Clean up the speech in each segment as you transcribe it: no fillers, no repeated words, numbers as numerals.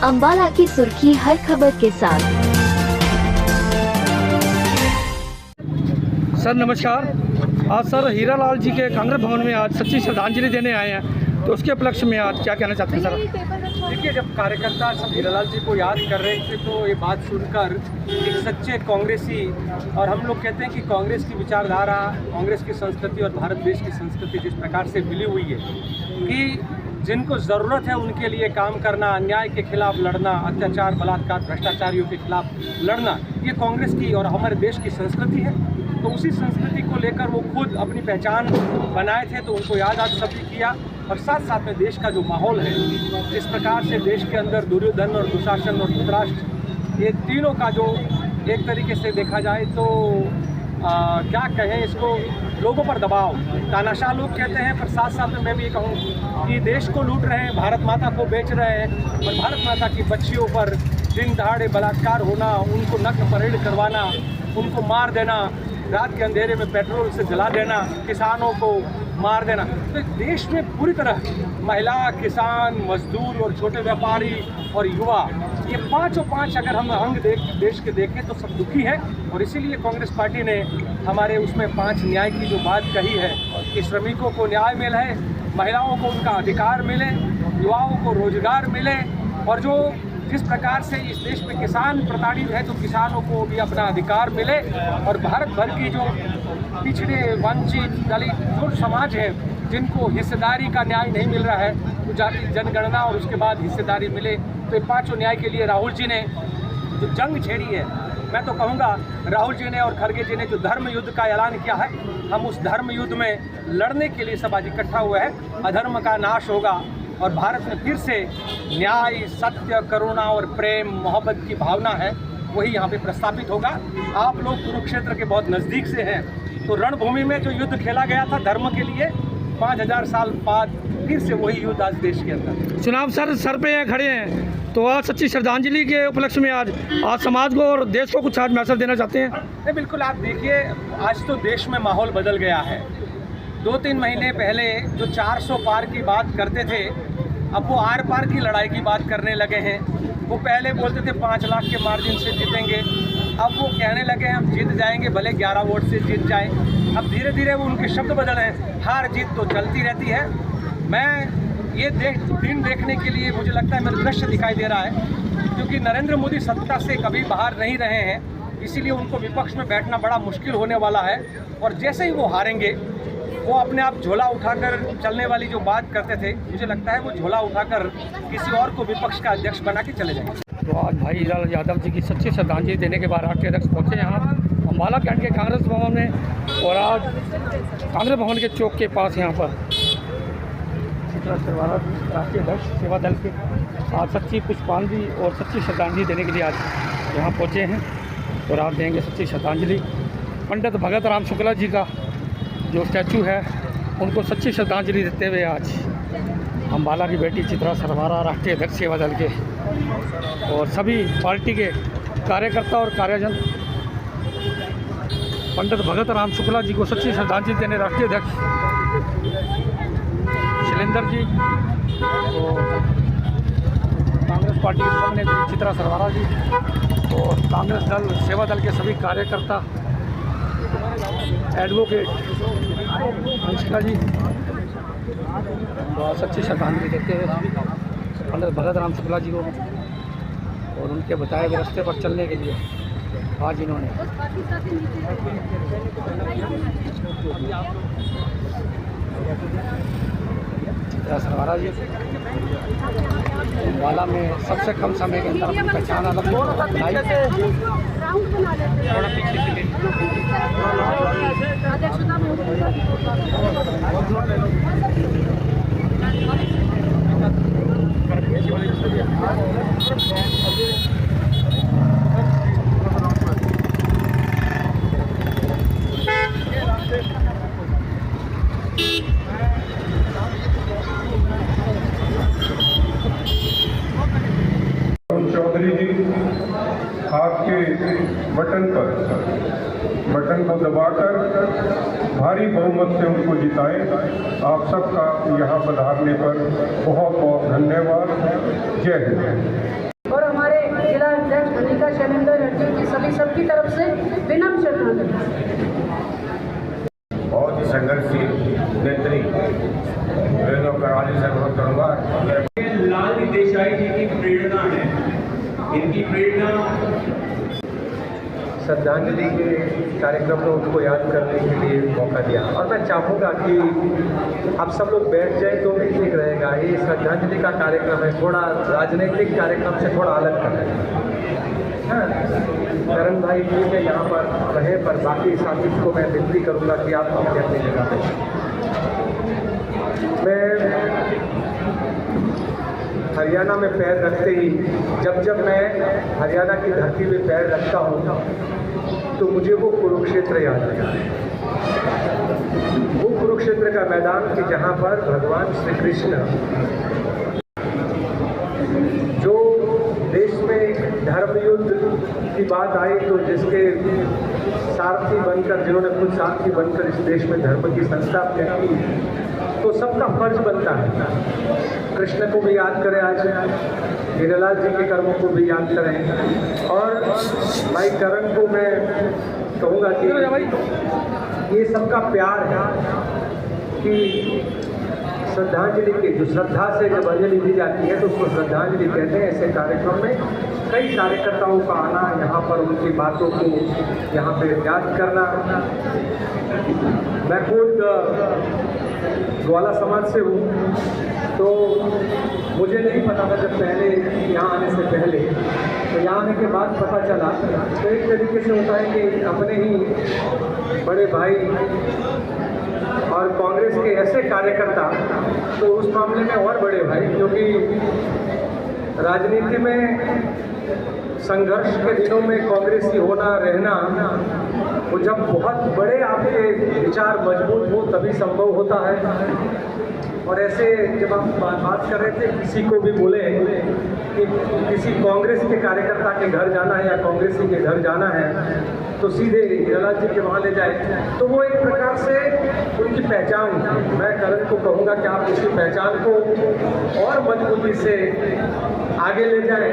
अंबाला की सुर्खी हर खबर के साथ। सर नमस्कार। आज सर हीरालाल जी के कांग्रेस भवन में आज सच्ची श्रद्धांजलि देने आए हैं, तो उसके उपलक्ष्य में आज क्या कहना चाहते हैं सर? देखिए, जब कार्यकर्ता सब हीरालाल जी को याद कर रहे थे तो ये बात सुनकर एक सच्चे कांग्रेसी, और हम लोग कहते हैं कि कांग्रेस की विचारधारा, कांग्रेस की संस्कृति और भारत देश की संस्कृति जिस प्रकार से मिली हुई है कि जिनको ज़रूरत है उनके लिए काम करना, अन्याय के खिलाफ लड़ना, अत्याचार, बलात्कार, भ्रष्टाचारियों के खिलाफ लड़ना, ये कांग्रेस की और हमारे देश की संस्कृति है। तो उसी संस्कृति को लेकर वो खुद अपनी पहचान बनाए थे, तो उनको याद आज सभी किया। और साथ साथ में देश का जो माहौल है, जिस प्रकार से देश के अंदर दुर्योधन और दुशासन और धृतराष्ट्र, ये तीनों का जो एक तरीके से देखा जाए तो क्या कहें इसको, लोगों पर दबाव, तानाशाह लोग कहते हैं, पर साथ साथ में मैं भी ये कहूँ कि देश को लूट रहे हैं, भारत माता को बेच रहे हैं, और भारत माता की बच्चियों पर दिन दहाड़े बलात्कार होना, उनको नग्न परेड करवाना, उनको मार देना, रात के अंधेरे में पेट्रोल से जला देना, किसानों को मार देना। तो देश में पूरी तरह महिला, किसान, मजदूर और छोटे व्यापारी और युवा, ये पाँचों पाँच अगर हम अंग देश के देखें तो सब दुखी है। और इसीलिए कांग्रेस पार्टी ने हमारे उसमें 5 न्याय की जो बात कही है कि श्रमिकों को न्याय मिले, महिलाओं को उनका अधिकार मिले, युवाओं को रोजगार मिले, और जो जिस प्रकार से इस देश में किसान प्रताड़ित है तो किसानों को भी अपना अधिकार मिले, और भारत भर की जो पिछड़े, वंचित, दलित जो समाज है जिनको हिस्सेदारी का न्याय नहीं मिल रहा है, तो जाति जनगणना और उसके बाद हिस्सेदारी मिले। तो ये 5 न्याय के लिए राहुल जी ने जो जंग छेड़ी है, मैं तो कहूँगा राहुल जी ने और खड़गे जी ने जो धर्म युद्ध का ऐलान किया है, हम उस धर्म युद्ध में लड़ने के लिए सब आज इकट्ठा हुआ है। अधर्म का नाश होगा और भारत में फिर से न्याय, सत्य, करुणा और प्रेम, मोहब्बत की भावना है, वही यहाँ पे प्रस्थापित होगा। आप लोग कुरुक्षेत्र के बहुत नज़दीक से हैं, तो रणभूमि में जो युद्ध खेला गया था धर्म के लिए, 5000 साल बाद फिर से वही युद्ध आज देश के अंदर। चुनाव सर पे खड़े हैं, तो आज सच्ची श्रद्धांजलि के उपलक्ष्य में आज समाज को और देश को कुछ आज मैसेज देना चाहते हैं? नहीं, बिल्कुल। आप देखिए, आज तो देश में माहौल बदल गया है। 2-3 महीने पहले जो 400 पार की बात करते थे, अब वो आर पार की लड़ाई की बात करने लगे हैं। वो पहले बोलते थे 5 लाख के मार्जिन से जीतेंगे, अब वो कहने लगे हम जीत जाएंगे, भले 11 वोट से जीत जाएं। अब धीरे धीरे वो उनके शब्द बदल हैं, हार जीत तो चलती रहती है। मैं ये दिन देखने के लिए मुझे लगता है मेरा दृश्य दिखाई दे रहा है, क्योंकि नरेंद्र मोदी सत्ता से कभी बाहर नहीं रहे हैं, इसीलिए उनको विपक्ष में बैठना बड़ा मुश्किल होने वाला है। और जैसे ही वो हारेंगे, वो अपने आप झोला उठाकर चलने वाली जो बात करते थे, मुझे लगता है वो झोला उठाकर किसी और को विपक्ष का अध्यक्ष बना के चले जाएंगे। तो आज भाई हीरालाल यादव जी की सच्ची श्रद्धांजलि देने के बाद राष्ट्रीय अध्यक्ष पहुँचे यहाँ अम्बाला कैंट के कांग्रेस भवन में, और आज कांग्रेस भवन के चौक के पास यहाँ पर राष्ट्रीय अध्यक्ष सेवा दल के आज सच्ची पुष्पांजलि और सच्ची श्रद्धांजलि देने के लिए आज यहाँ पहुँचे हैं, और आप देंगे सच्ची श्रद्धांजलि। पंडित भगत राम शुक्ला जी का जो स्टैचू है, उनको सच्ची श्रद्धांजलि देते हुए आज अम्बाला की बेटी चित्रा सरवारा, राष्ट्रीय अध्यक्ष सेवा दल के, और सभी पार्टी के कार्यकर्ता और कार्यजन पंडित भगत राम शुक्ला जी को सच्ची श्रद्धांजलि देने राष्ट्रीय अध्यक्ष शैलेंद्र जी, और कांग्रेस पार्टी के प्रतिनिधि चित्रा सरवारा जी, और कांग्रेस दल सेवा दल के सभी कार्यकर्ता, एडवोकेट अनुष्का जी, तो सच्ची श्रद्धांजलि देते हुए पंडित भगत राम शुक्ला जी को और उनके बताए हुए रास्ते पर चलने के लिए आज इन्होंने सरवारा जी वाला में सबसे कम समय के अंदर अपनी पहचान अलग बनाई। चौधरी जी आपके बटन को दबाकर भारी बहुमत से उनको जिताएं। आप सबका यहाँ पधारने पर बहुत बहुत धन्यवाद। जय हिंद। और हमारे जिला अध्यक्ष अनिका शैलेंद्र रेड्डी की सबकी तरफ से विनम्र श्रद्धांजलि। बहुत ही संघर्षशील नेत्री रेणु कराली से अनुरोध करूँगा। लालजी देसाई जी की प्रेरणा है, इनकी प्रेरणा श्रद्धांजलि के कार्यक्रम में उनको याद करने के लिए मौका दिया। और मैं चाहूँगा कि आप सब लोग बैठ जाए तो भी ठीक रहेगा। ये श्रद्धांजलि का कार्यक्रम है, थोड़ा राजनीतिक कार्यक्रम से थोड़ा अलग कर रहे हैं। करण भाई ठीक है यहाँ पर रहे, पर बाकी साथी को मैं विनती करूँगा कि आप अपनी अपनी जगह पे। मैं हरियाणा में पैर रखते ही जब मैं हरियाणा की धरती में पैर रखता हूँ तो मुझे वो कुरुक्षेत्र याद आता है। वो कुरुक्षेत्र का मैदान कि जहाँ पर भगवान श्री कृष्ण जो देश में धर्म युद्ध की बात आई तो जिसके सारथी बनकर, जिन्होंने खुद सारथी बनकर इस देश में धर्म की संस्थापना की, तो सबका फर्ज बनता है कृष्ण को भी याद करें, आज हीरालाल जी के कर्मों को भी याद करें। और भाई करण को मैं कहूँगा कि ये सबका प्यार है कि श्रद्धांजलि की जो श्रद्धा से जब अंजलि दी जाती है तो उसको श्रद्धांजलि कहते हैं। ऐसे कार्यक्रम में कई कार्यकर्ताओं का आना, यहाँ पर उनकी बातों को यहाँ पे याद करना। मैं खुद ग्वाला समाज से हूँ, तो मुझे नहीं पता था जब पहले यहाँ आने से पहले, तो यहाँ आने के बाद पता चला। तो एक तरीके से होता है कि अपने ही बड़े भाई और कांग्रेस के ऐसे कार्यकर्ता, तो उस मामले में और बड़े भाई, क्योंकि राजनीति में संघर्ष के दिनों में कांग्रेसी होना रहना, वो जब बहुत बड़े आपके विचार मजबूत हो तभी संभव होता है। और ऐसे जब आप बात कर रहे थे, किसी को भी बोले कि किसी कांग्रेस के कार्यकर्ता के घर जाना है या कांग्रेसी के घर जाना है तो सीधे हीरालाल जी के वहाँ ले जाए, तो वो एक प्रकार से उनकी पहचान। मैं करण को कहूँगा कि आप उसकी पहचान को और मजबूती से आगे ले जाएं।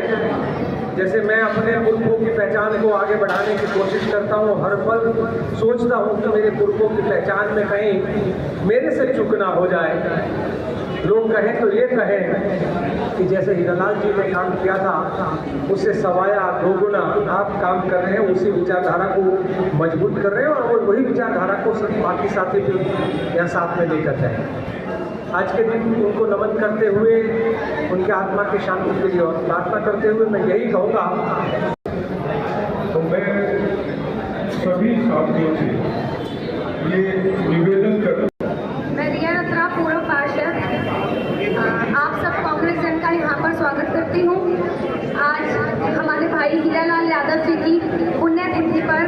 जैसे मैं अपने पुरखों की पहचान को आगे बढ़ाने की कोशिश करता हूँ, हर पल सोचता हूँ कि मेरे पुरखों की पहचान में कहीं मेरे से चूक ना हो जाए। लोग कहें तो ये कहें कि जैसे हीरालाल जी ने काम किया था उससे सवाया दोगुना आप काम कर रहे हैं, उसी विचारधारा को मजबूत कर रहे हैं और वही विचारधारा को बाकी साथी भी यहाँ साथ में लेकर जाए। आज के दिन उनको नमन करते हुए, उनके आत्मा की शांति के लिए और प्रार्थना करते हुए मैं यही कहूँगा। तो मैं सभी साथियों से ये निवेदन करता हूँ। मैं रिया रत्रा, पूर्व पार्षद, आप सब कांग्रेस जन का यहाँ पर स्वागत करती हूँ। आज हमारे भाई हीरालाल यादव जी की पुण्यतिथि पर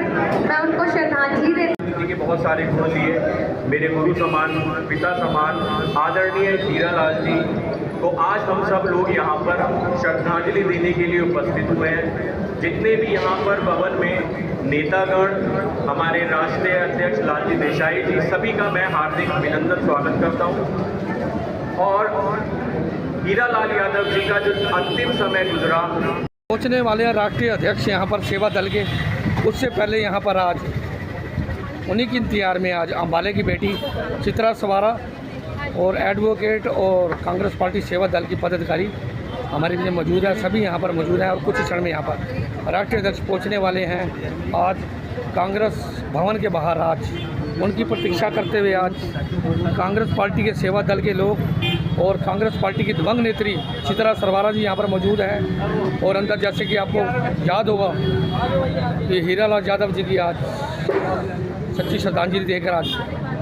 मैं उनको श्रद्धांजलि देती हूँ। के बहुत सारे गुण लिए, मेरे गुरु समान, पिता समान आदरणीय हीरालाल जी को आज हम सब लोग यहाँ पर श्रद्धांजलि देने के लिए उपस्थित हुए हैं। जितने भी यहाँ पर भवन में नेतागण, हमारे राष्ट्रीय अध्यक्ष लालजी देसाई जी, सभी का मैं हार्दिक अभिनंदन स्वागत करता हूँ। और हीरालाल यादव जी का जो अंतिम समय गुजरा, पहुँचने वाले हैं राष्ट्रीय अध्यक्ष यहाँ पर सेवा दल के, उससे पहले यहाँ पर आज उन्हीं की इंतजार में आज अम्बाले की बेटी चित्रा सवारा और एडवोकेट और कांग्रेस पार्टी सेवा दल की पदाधिकारी हमारे बीच मौजूद है। सभी यहाँ पर मौजूद हैं और कुछ क्षण में यहाँ पर राष्ट्रीय अध्यक्ष पहुँचने वाले हैं। आज कांग्रेस भवन के बाहर आज उनकी प्रतीक्षा करते हुए आज कांग्रेस पार्टी के सेवा दल के लोग और कांग्रेस पार्टी की दिवंगत नेत्री चित्रा सरवारा जी यहाँ पर मौजूद हैं। और अंदर जैसे कि आपको याद होगा कि हीरालाल यादव जी की आज सच्ची श्रद्धांजलि देकर आज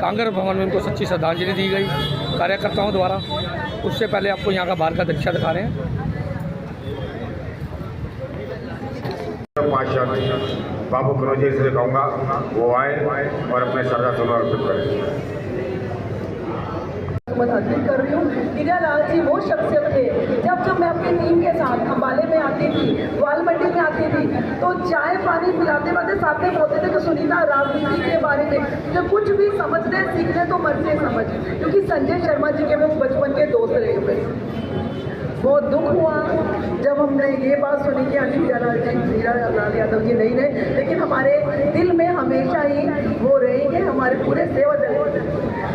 कांग्रेस भवन में उनको सच्ची श्रद्धांजलि दी गई कार्यकर्ताओं द्वारा। उससे पहले आपको यहाँ का बाहर का दृश्य दिखा रहे हैं। बाबू कनौजिया से कहूँगा वो आए और अपने श्रद्धा सुमन अर्पित करें। मैं कर रही हूँ हीरालाल जी वो शख्सियत थे। जब मैं अपनी टीम के साथ अम्बाले में आती थी, वाल मंडी में आती थी, तो चाय पानी पिलाते वाले साथ में बोलते थे कि सुनीता राजनीति के बारे में जो कुछ भी समझते सीखने तो मन से समझ, क्योंकि संजय शर्मा जी के वो बचपन के दोस्त रहे हुए। बहुत दुख हुआ जब हमने ये बात सुनी कि आज हीरालाल यादव जी नहीं रहे, लेकिन हमारे दिल में हमेशा ही वो रहेंगे, हमारे पूरे सेवा दल।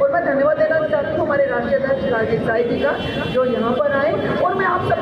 और मैं धन्यवाद देना चाहती हूँ हमारे राष्ट्रीय अध्यक्ष राजेश साई जी का, जो यहाँ पर आए। और मैं आप सब